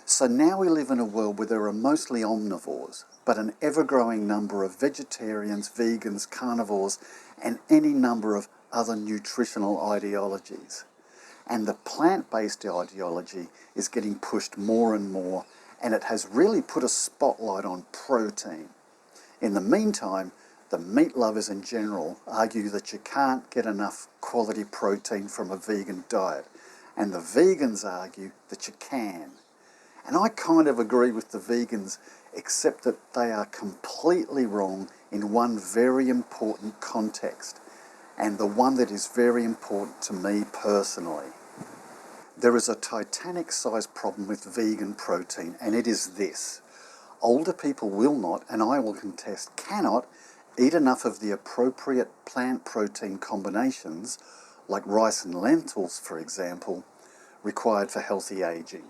So now we live in a world where there are mostly omnivores, but an ever-growing number of vegetarians, vegans, carnivores, and any number of other nutritional ideologies. And the plant-based ideology is getting pushed more and more, and it has really put a spotlight on protein. In the meantime, the meat lovers in general argue that you can't get enough quality protein from a vegan diet, and the vegans argue that you can. And I kind of agree with the vegans, except that they are completely wrong in one very important context, and the one that is very important to me personally. There is a Titanic-sized problem with vegan protein, and it is this. Older people will not, and I will contest, cannot eat enough of the appropriate plant protein combinations, like rice and lentils, for example, required for healthy aging.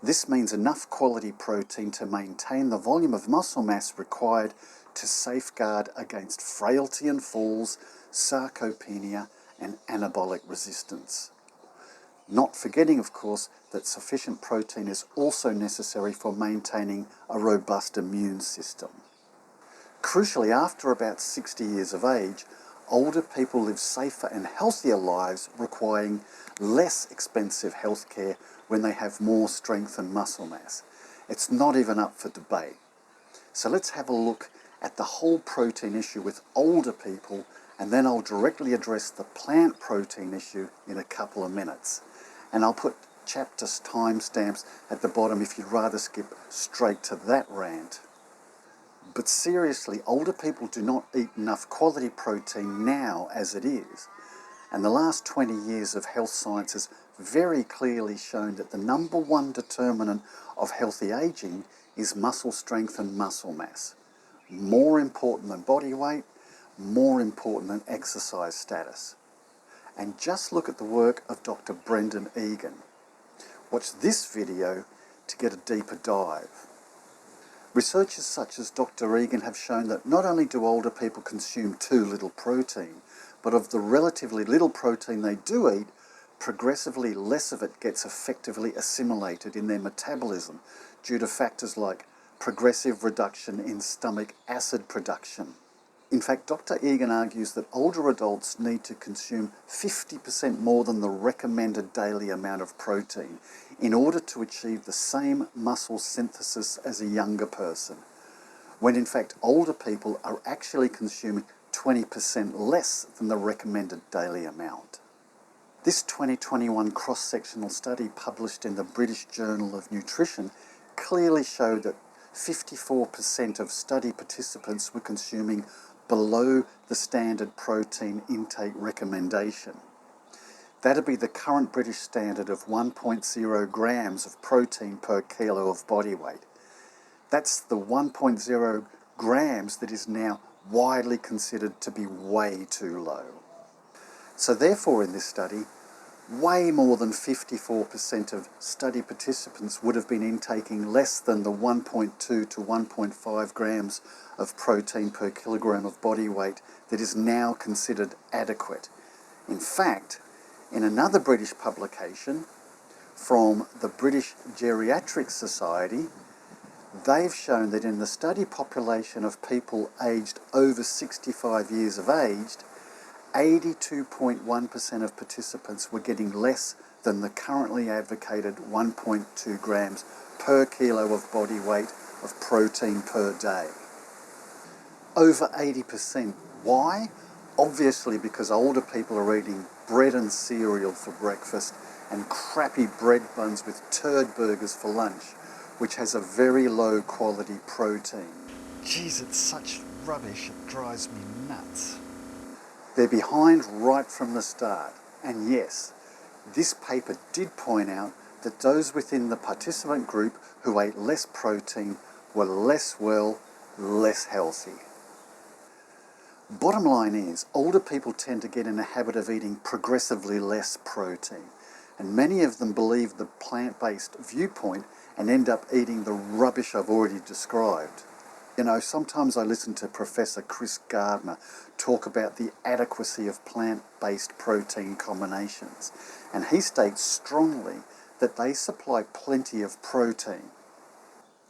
This means enough quality protein to maintain the volume of muscle mass required to safeguard against frailty and falls, sarcopenia, and anabolic resistance. Not forgetting, of course, that sufficient protein is also necessary for maintaining a robust immune system. Crucially, after about 60 years of age, older people live safer and healthier lives, requiring less expensive healthcare when they have more strength and muscle mass. It's not even up for debate. So let's have a look at the whole protein issue with older people, and then I'll directly address the plant protein issue in a couple of minutes. And I'll put chapter timestamps at the bottom if you'd rather skip straight to that rant. But seriously, older people do not eat enough quality protein now as it is. And the last 20 years of health science has very clearly shown that the number one determinant of healthy aging is muscle strength and muscle mass. More important than body weight, more important than exercise status. And just look at the work of Dr. Brendan Egan. Watch this video to get a deeper dive. Researchers such as Dr. Egan have shown that not only do older people consume too little protein, but of the relatively little protein they do eat, progressively less of it gets effectively assimilated in their metabolism due to factors like progressive reduction in stomach acid production. In fact, Dr. Egan argues that older adults need to consume 50% more than the recommended daily amount of protein in order to achieve the same muscle synthesis as a younger person, when in fact older people are actually consuming 20% less than the recommended daily amount. This 2021 cross-sectional study published in the British Journal of Nutrition clearly showed that 54% of study participants were consuming below the standard protein intake recommendation. That'd be the current British standard of 1.0 grams of protein per kilo of body weight. That's the 1.0 grams that is now widely considered to be way too low. So therefore in this study, way more than 54% of study participants would have been intaking less than the 1.2 to 1.5 grams of protein per kilogram of body weight that is now considered adequate. In fact, in another British publication from the British Geriatric Society, they've shown that in the study population of people aged over 65 years of age, 82.1% of participants were getting less than the currently advocated 1.2 grams per kilo of body weight of protein per day. Over 80%. Why? Obviously because older people are eating bread and cereal for breakfast and crappy bread buns with turd burgers for lunch, which has a very low quality protein. Jeez, it's such rubbish, it drives me nuts. They're behind right from the start. And yes, this paper did point out that those within the participant group who ate less protein were less well, less healthy. Bottom line is, older people tend to get in a habit of eating progressively less protein, and many of them believe the plant-based viewpoint and end up eating the rubbish I've already described. You know, sometimes I listen to Professor Chris Gardner talk about the adequacy of plant-based protein combinations, and he states strongly that they supply plenty of protein.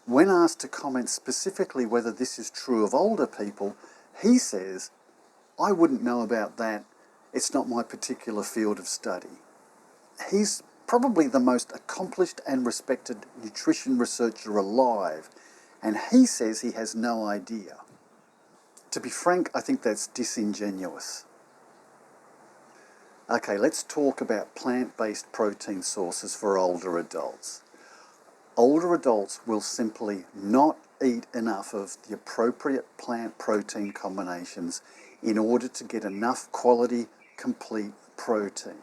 When asked to comment specifically whether this is true of older people, he says, "I wouldn't know about that. It's not my particular field of study." He's probably the most accomplished and respected nutrition researcher alive, and he says he has no idea. To be frank, I think that's disingenuous. Okay, let's talk about plant-based protein sources for older adults. Older adults will simply not eat enough of the appropriate plant protein combinations in order to get enough quality, complete protein.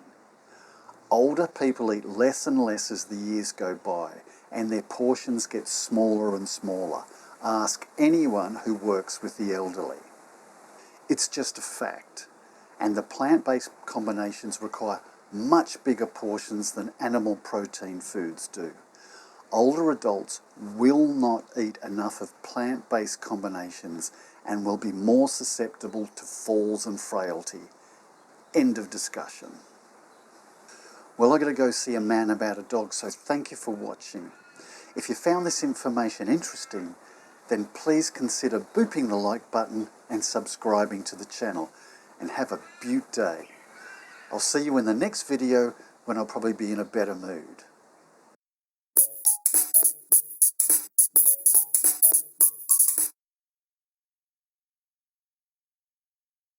Older people eat less and less as the years go by, and their portions get smaller and smaller. Ask anyone who works with the elderly. It's just a fact, and the plant-based combinations require much bigger portions than animal protein foods do. Older adults will not eat enough of plant-based combinations and will be more susceptible to falls and frailty. End of discussion. Well, I've got to go see a man about a dog, so thank you for watching. If you found this information interesting, then please consider booping the like button and subscribing to the channel, and have a beaut day. I'll see you in the next video when I'll probably be in a better mood.